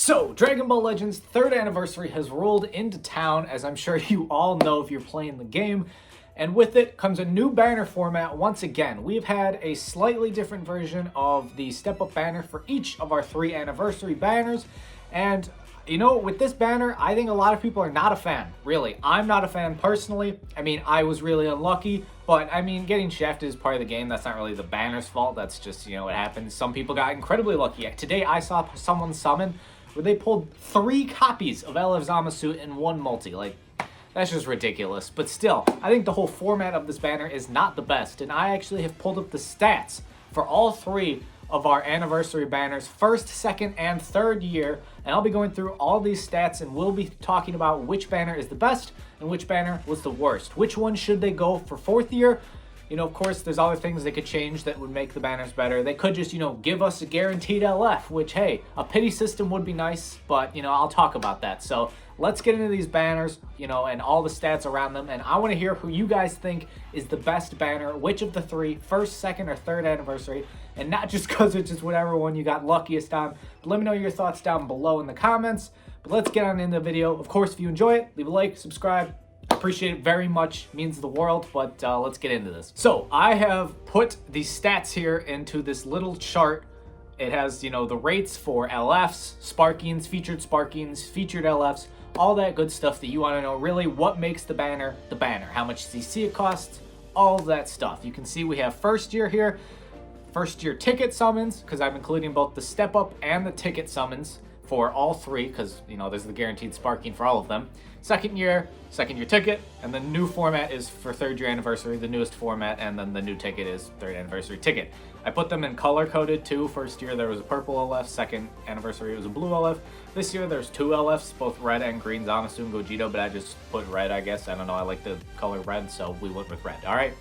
So, Dragon Ball Legends' 3rd anniversary has rolled into town, as I'm sure you all know if you're playing the game. And with it comes a new banner format once again. We've had a slightly different version of the step-up banner for each of our 3 anniversary banners. And, you know, with this banner, I think a lot of people are not a fan, really. I'm not a fan personally. I mean, I was really unlucky, but I mean, getting shafted is part of the game. That's not really the banner's fault. That's just, you know, what happens. Some people got incredibly lucky. Today, I saw someone summon where they pulled 3 copies of LF Zamasu in one multi. Like, that's just ridiculous. But still, I think the whole format of this banner is not the best. And I actually have pulled up the stats for all 3 of our anniversary banners, 1st, 2nd, and 3rd year. And I'll be going through all these stats and we'll be talking about which banner is the best and which banner was the worst. Which one should they go for 4th year? You know, of course, there's other things they could change that would make the banners better. They could just, you know, give us a guaranteed LF, which, hey, a pity system would be nice, but, you know, I'll talk about that. So let's get into these banners, you know, and all the stats around them. And I want to hear who you guys think is the best banner, which of the 3, 1st, 2nd, or 3rd anniversary. And not just because it's just whatever one you got luckiest on. But let me know your thoughts down below in the comments. But let's get on into the video. Of course, if you enjoy it, leave a like, subscribe. Appreciate it very much, means the world, but let's get into this. So I have put the stats here into this little chart. It has, you know, the rates for LFs, Sparkings, featured LFs, all that good stuff that you want to know. Really, what makes the banner, how much CC it costs, all of that stuff. You can see we have 1st year here, 1st year ticket summons, because I'm including both the step up and the ticket summons for all 3, because, you know, there's the guaranteed Sparking for all of them. 2nd year ticket, and the new format is for 3rd year anniversary, the newest format, and then the new ticket is 3rd anniversary ticket. I put them in color-coded too. 1st year there was a purple LF, 2nd anniversary it was a blue LF. This year there's 2 LFs, both red and green, Zamasu and Gogeta, but I just put red, I guess. I don't know, I like the color red, so we went with red, alright?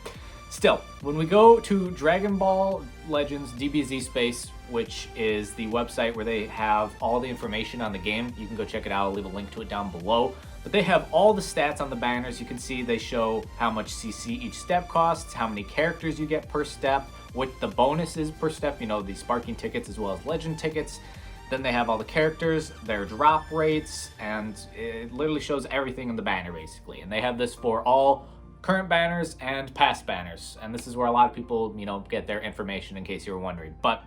Still, when we go to Dragon Ball Legends DBZ Space, which is the website where they have all the information on the game, you can go check it out. I'll leave a link to it down below. But they have all the stats on the banners. You can see they show how much CC each step costs, how many characters you get per step, what the bonus is per step, you know, the Sparking tickets as well as Legend tickets. Then they have all the characters, their drop rates, and it literally shows everything in the banner basically. And they have this for all current banners and past banners. And this is where a lot of people, you know, get their information in case you were wondering. But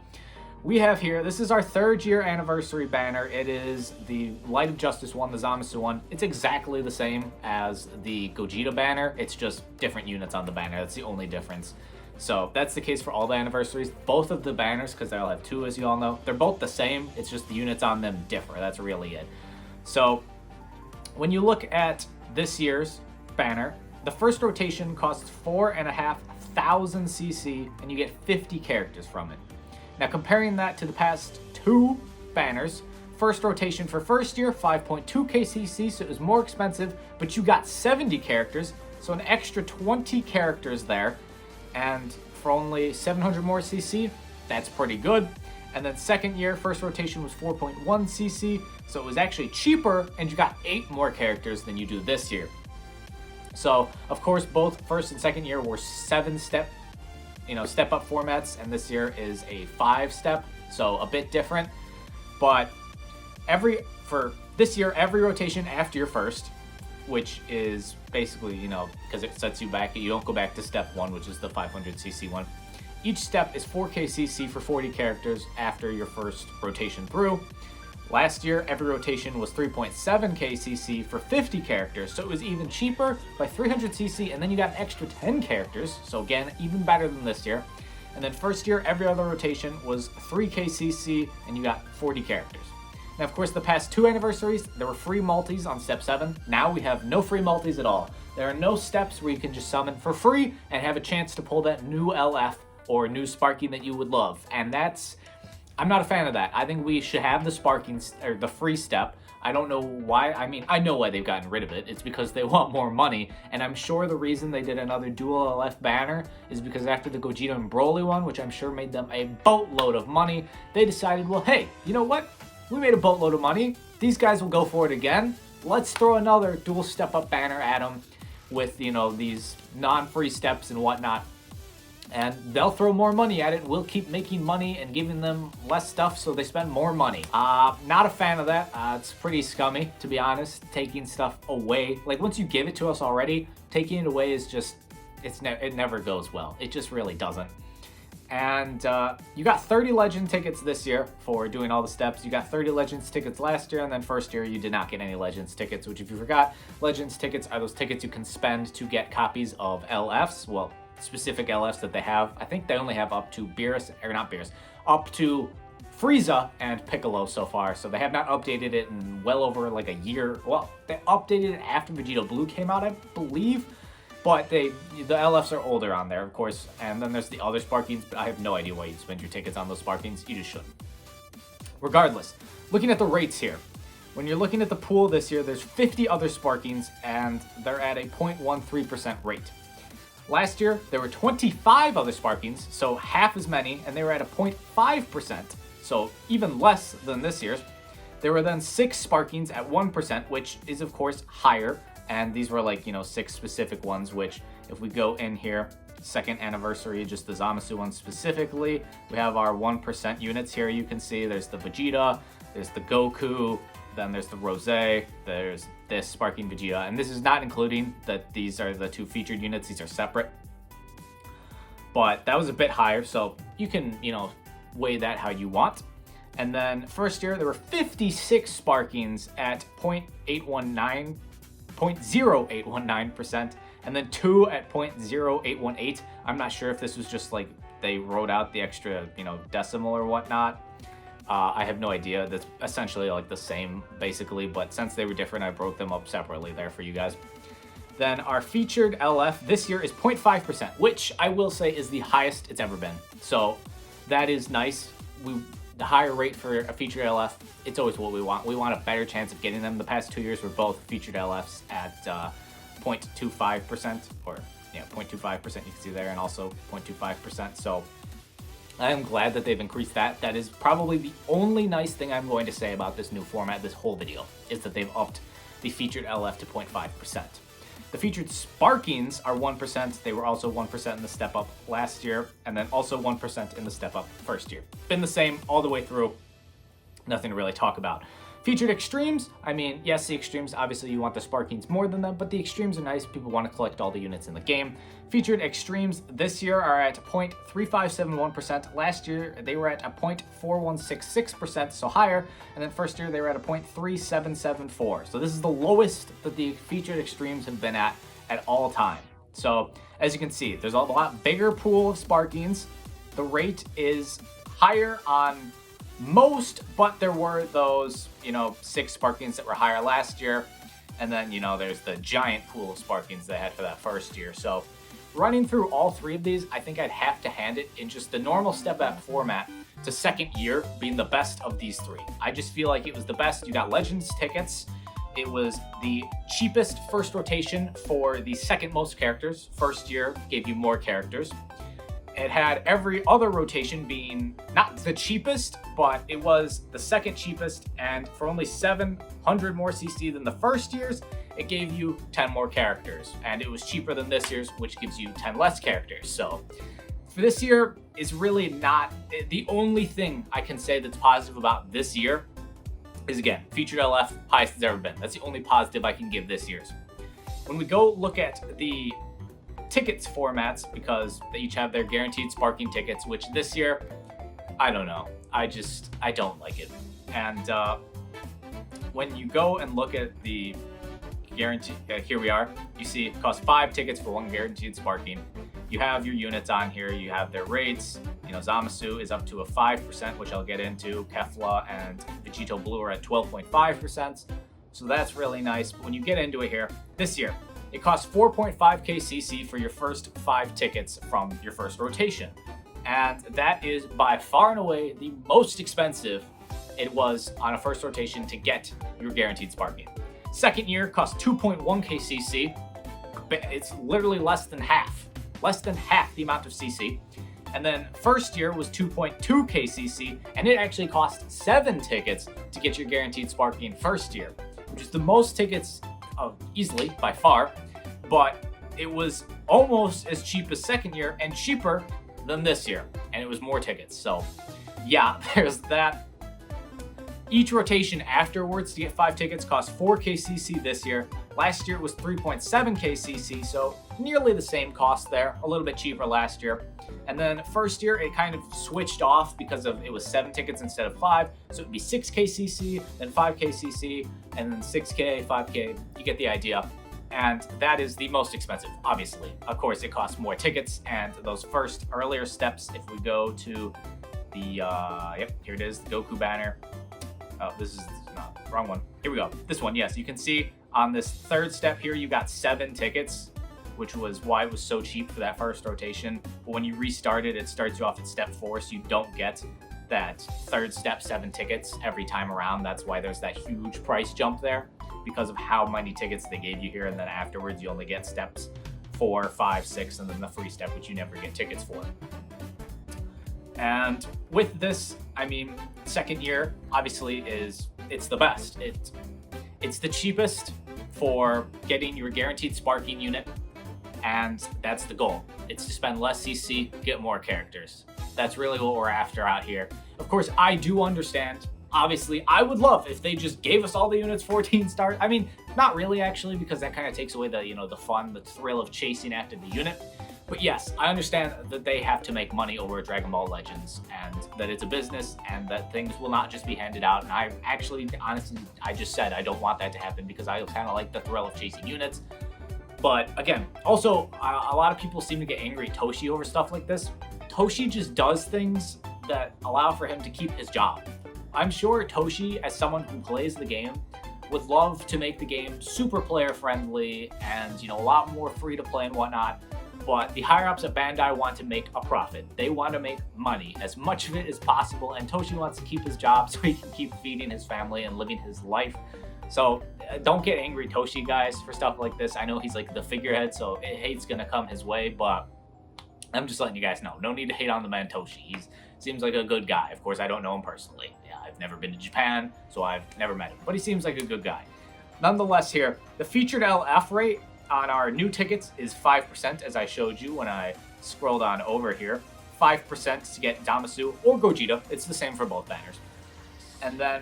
we have here, this is our 3rd year anniversary banner. It is the Light of Justice one, the Zamasu one. It's exactly the same as the Gogeta banner. It's just different units on the banner. That's the only difference. So that's the case for all the anniversaries. Both of the banners, because they'll have 2 as you all know, they're both the same. It's just the units on them differ. That's really it. So when you look at this year's banner, the 1st rotation costs 4,500 CC and you get 50 characters from it. Now comparing that to the past 2 banners, 1st rotation for 1st year, 5.2k CC, so it was more expensive, but you got 70 characters, so an extra 20 characters there, and for only 700 more CC, that's pretty good. And then 2nd year, 1st rotation was 4.1 CC, so it was actually cheaper, and you got 8 more characters than you do this year. So, of course, both 1st and 2nd year were 7-step, you know, step-up formats, and this year is a 5-step, so a bit different. But for this year, every rotation after your 1st, which is basically, you know, because it sets you back, you don't go back to step 1, which is the 500cc one. Each step is 4k CC for 40 characters after your 1st rotation through. Last year, every rotation was 3.7k CC for 50 characters, so it was even cheaper by 300 CC, and then you got an extra 10 characters, so again, even better than this year. And then 1st year, every other rotation was 3k CC, and you got 40 characters. Now, of course, the past 2 anniversaries, there were free multis on step 7. Now we have no free multis at all. There are no steps where you can just summon for free and have a chance to pull that new LF or new Sparking that you would love, and I'm not a fan of that. I think we should have the Sparking, or the free step. I don't know why. I mean, I know why they've gotten rid of it. It's because they want more money. And I'm sure the reason they did another dual LF banner is because after the Gogeta and Broly one, which I'm sure made them a boatload of money, they decided, well, hey, you know what? We made a boatload of money. These guys will go for it again. Let's throw another dual step-up banner at them with, you know, these non-free steps and whatnot. and they'll throw more money at it. We'll keep making money and giving them less stuff so they spend more money. Not a fan of that. It's pretty scummy, to be honest, taking stuff away. Like, once you give it to us already, taking it away is just, it never goes well. It just really doesn't. And you got 30 Legend tickets this year for doing all the steps. You got 30 Legends tickets last year, and then first year you did not get any Legends tickets, which, if you forgot, Legends tickets are those tickets you can spend to get copies of LFs. Well, specific LFs that they have. I think they only have up to Beerus, or not Beerus, up to Frieza and Piccolo so far. So they have not updated it in well over like a year. Well, they updated it after Vegito Blue came out, I believe. But the LFs are older on there, of course. And then there's the other Sparkings, but I have no idea why you'd spend your tickets on those Sparkings. You just shouldn't. Regardless, looking at the rates here. When you're looking at the pool this year, there's 50 other Sparkings, and they're at a 0.13% rate. Last year, there were 25 other Sparkings, so half as many, and they were at a 0.5%, so even less than this year's. There were then 6 Sparkings at 1%, which is, of course, higher. And these were like, 6 specific ones, which if we go in here, second anniversary, just the Zamasu one specifically, we have our 1% units here. You can see there's the Vegeta, there's the Goku, then there's the Rose, there's this Sparking Vegeta. And this is not including that these are the 2 featured units. These are separate. But that was a bit higher, so you can, weigh that how you want. And then first year, there were 56 Sparkings at 0.0819%, and then 2 at 0.0818. I'm not sure if this was just like they wrote out the extra, decimal or whatnot. I have no idea. That's essentially like the same, basically, but since they were different, I broke them up separately there for you guys. Then our featured LF this year is 0.5%, which I will say is the highest it's ever been. So that is nice. The higher rate for a featured LF, it's always what we want. We want a better chance of getting them. The past 2 years were both featured LFs at 0.25%, or 0.25%, you can see there, and also 0.25%. So I am glad that they've increased that. That is probably the only nice thing I'm going to say about this new format, this whole video, is that they've upped the featured LF to 0.5%. The featured Sparkings are 1%. They were also 1% in the step up last year, and then also 1% in the step up first year. Been the same all the way through. Nothing to really talk about. Featured Extremes, I mean, yes, the Extremes, obviously you want the Sparkings more than them, but the Extremes are nice. People want to collect all the units in the game. Featured Extremes this year are at 0.3571%. Last year, they were at a 0.4166%, so higher. And then first year, they were at a 0.3774. So this is the lowest that the featured Extremes have been at all time. So as you can see, there's a lot bigger pool of Sparkings. The rate is higher on most, but there were those, 6 Sparkings that were higher last year. And then, there's the giant pool of Sparkings they had for that first year. So running through all 3 of these, I think I'd have to hand it in just the normal step-up format to second year being the best of these 3. I just feel like it was the best. You got Legends tickets. It was the cheapest first rotation for the second most characters. First year gave you more characters. It had every other rotation being not the cheapest, but it was the second cheapest, and for only 700 more CC than the first year's, it gave you 10 more characters, and it was cheaper than this year's, which gives you 10 less characters. So for this year is really not the only thing I can say that's positive about this year is, again, featured LF, highest it's ever been. That's the only positive I can give this year's. When we go look at the tickets formats, because they each have their guaranteed Sparking tickets, which this year, I don't know. I don't like it. And when you go and look at the guarantee, here we are, you see it costs 5 tickets for 1 guaranteed Sparking. You have your units on here, you have their rates. Zamasu is up to a 5%, which I'll get into. Kefla and Vegito Blue are at 12.5%. So that's really nice. But when you get into it here, this year, it costs 4.5k CC for your first 5 tickets from your first rotation. And that is by far and away the most expensive it was on a first rotation to get your guaranteed Sparking. Second year costs 2.1k CC. It's literally less than half the amount of CC. And then first year was 2.2k CC, and it actually cost 7 tickets to get your guaranteed Sparking first year, which is the most tickets easily by far, but it was almost as cheap as second year and cheaper than this year. And it was more tickets. So yeah, there's that. Each rotation afterwards to get 5 tickets cost 4 KCC this year. Last year it was 3.7 KCC, so nearly the same cost there, a little bit cheaper last year. And then first year it kind of switched off because of it was 7 tickets instead of 5, so it would be 6 KCC, then 5 KCC, and then 6K, 5K, you get the idea. And that is the most expensive, obviously. Of course, it costs more tickets, and those first earlier steps, if we go to the, yep, here it is, the Goku banner. Oh, this is not wrong one. Here we go. This one, yes. You can see on this third step here, you got 7 tickets, which was why it was so cheap for that first rotation. But when you restart it, it starts you off at step 4, so you don't get that third step 7 tickets every time around. That's why there's that huge price jump there, because of how many tickets they gave you here. And then afterwards, you only get steps 4, 5, 6, and then the free step, which you never get tickets for. And with this, I mean, second year obviously it's the best. It's the cheapest for getting your guaranteed sparking unit, and that's the goal. It's to spend less CC, get more characters. That's really what we're after out here. Of course, I do understand. Obviously, I would love if they just gave us all the units 14 stars. I mean, not really actually, because that kind of takes away the, you know, the fun, the thrill of chasing after the unit. But yes, I understand that they have to make money over Dragon Ball Legends, and that it's a business, and that things will not just be handed out. And I actually, honestly, I just said I don't want that to happen because I kind of like the thrill of chasing units. But again, also, a lot of people seem to get angry at Toshi over stuff like this. Toshi just does things that allow for him to keep his job. I'm sure Toshi, as someone who plays the game, would love to make the game super player friendly and, you know, a lot more free to play and whatnot. But the higher-ups at Bandai want to make a profit. They want to make money, as much of it as possible, and Toshi wants to keep his job so he can keep feeding his family and living his life. So don't get angry, Toshi, guys, for stuff like this. I know he's like the figurehead, so hate's gonna come his way, but I'm just letting you guys know. No need to hate on the man Toshi. He seems like a good guy. Of course, I don't know him personally. Yeah, I've never been to Japan, so I've never met him, but he seems like a good guy. Nonetheless here, the featured LF rate on our new tickets is 5%, as I showed you when I scrolled on over here. 5% to get Zamasu or Gogeta. It's the same for both banners. And then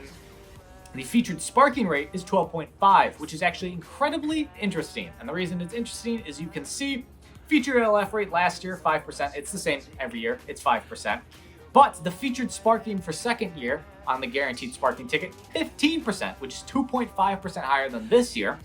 the featured sparking rate is 12.5, which is actually incredibly interesting. And the reason it's interesting is you can see featured LF rate last year, 5%. It's the same every year. It's 5%. But the featured sparking for second year on the guaranteed sparking ticket, 15%, which is 2.5% higher than this year.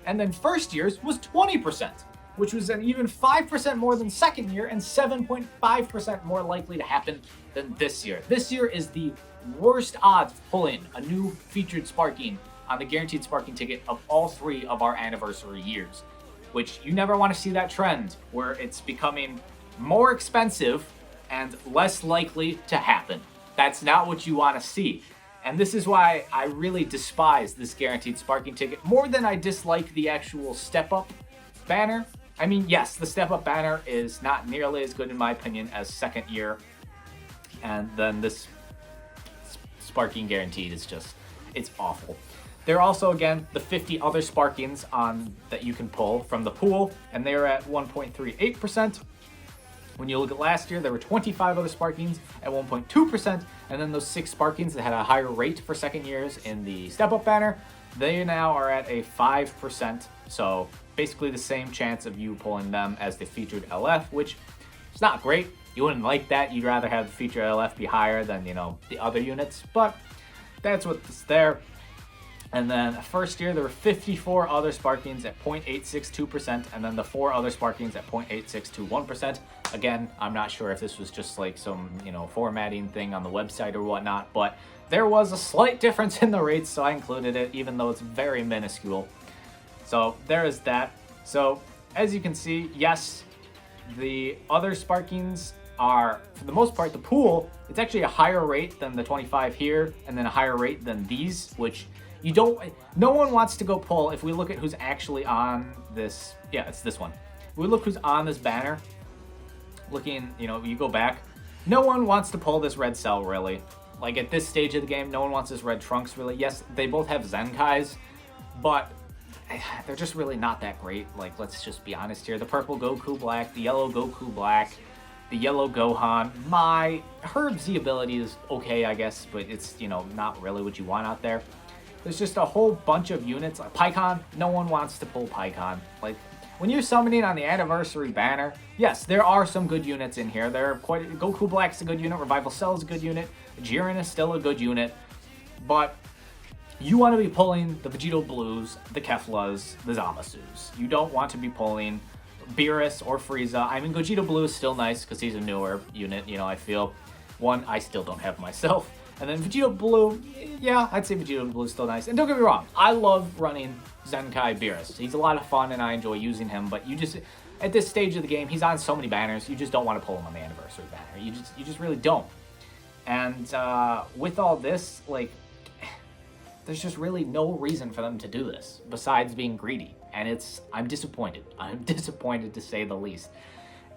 And then first year's was 20%, which was an even 5% more than second year and 7.5% more likely to happen than this year. This year is the worst odds of pulling a new featured sparking on the guaranteed sparking ticket of all 3 of our anniversary years, which you never want to see that trend where it's becoming more expensive and less likely to happen. That's not what you want to see. And this is why I really despise this guaranteed sparking ticket more than I dislike the actual step-up banner. I mean, yes, the step-up banner is not nearly as good in my opinion as second year. And then this sparking guaranteed is just, it's awful. There are also, again, the 50 other sparkings that you can pull from the pool, and they're at 1.38%. When you look at last year, there were 25 other sparkings at 1.2%, and then those 6 sparkings that had a higher rate for second years in the step-up banner, they now are at a 5%, so basically the same chance of you pulling them as the featured LF, which is not great. You wouldn't like that. You'd rather have the featured LF be higher than, you know, the other units, but that's what's there. And then first year, there were 54 other sparkings at 0.862%, and then the 4 other sparkings at 0.8621%. Again, I'm not sure if this was just like some, you know, formatting thing on the website or whatnot, but there was a slight difference in the rates, so I included it, even though it's very minuscule. So there is that. So as you can see, yes, the other sparkings are, for the most part, the pool, it's actually a higher rate than the 25 here, and then a higher rate than these, which you don't, no one wants to go pull. If we look at who's actually on this, yeah, it's this one. If we look who's on this banner, looking, you know, you go back, no one wants to pull this red cell, really. Like, at this stage of the game, no one wants this red Trunks, really. Yes, they both have Zenkais, but they're just really not that great. Like, let's just be honest here. The purple Goku Black, the yellow Goku Black, the yellow Gohan. Her Z ability is okay, I guess, but it's, you know, not really what you want out there. There's just a whole bunch of units. Like Pikkon, no one wants to pull Pikkon. Like, when you're summoning on the anniversary banner, yes, there are some good units in here. Goku Black's a good unit, Revival Cell is a good unit, Jiren is still a good unit, but you want to be pulling the Vegito Blues, the Keflas, the Zamasus. You don't want to be pulling Beerus or Frieza. I mean, Gogeta Blue is still nice because he's a newer unit, you know, I feel. One I still don't have myself. And then Vegito Blue, yeah, I'd say Vegito Blue is still nice. And don't get me wrong, I love running Zenkai Beerus. He's a lot of fun and I enjoy using him, but you just, at this stage of the game, he's on so many banners, you just don't want to pull him on the anniversary banner. You just really don't. And with all this, like, there's just really no reason for them to do this besides being greedy. And I'm disappointed. I'm disappointed to say the least.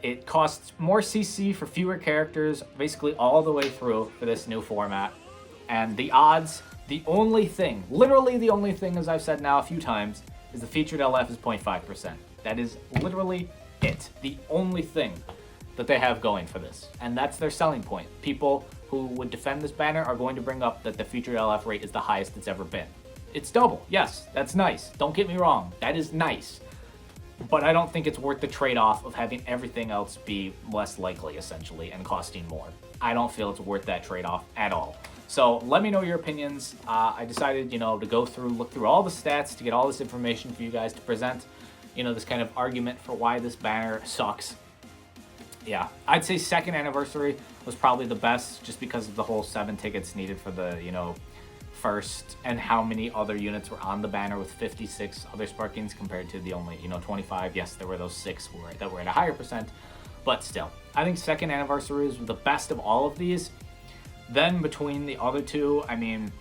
It costs more CC for fewer characters, basically all the way through for this new format. And the odds, the only thing, literally the only thing, as I've said now a few times, is the featured LF is 0.5%. That is literally it. The only thing that they have going for this. And that's their selling point. People who would defend this banner are going to bring up that the featured LF rate is the highest it's ever been. It's double. Yes, that's nice. Don't get me wrong. That is nice. But I don't think it's worth the trade-off of having everything else be less likely, essentially, and costing more. I don't feel it's worth that trade-off at all. So let me know your opinions. I decided, you know, to look through all the stats to get all this information for you guys to present, you know, this kind of argument for why this banner sucks. Yeah, I'd say second anniversary was probably the best just because of the whole 7 tickets needed for the, you know, first, and how many other units were on the banner with 56 other Sparkings compared to the only, you know, 25. Yes, there were those 6 that were at a higher percent, but still. I think second anniversary is the best of all of these. Then between the other two, I mean,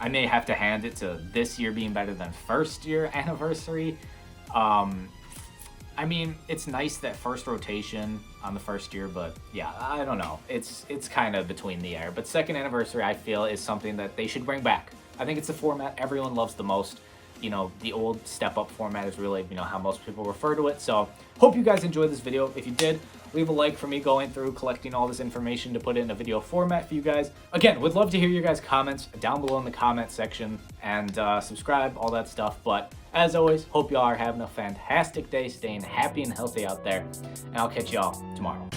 I may have to hand it to this year being better than first year anniversary. I mean, it's nice that first rotation on the first year, but yeah, I don't know. It's kind of between the air. But second anniversary, I feel, is something that they should bring back. I think it's the format everyone loves the most. You know, the old step-up format is really, you know, how most people refer to it. So, hope you guys enjoyed this video. If you did, leave a like for me going through, collecting all this information to put it in a video format for you guys. Again, would love to hear your guys' comments down below in the comment section, and subscribe, all that stuff. But as always, hope y'all are having a fantastic day, staying happy and healthy out there, and I'll catch y'all tomorrow.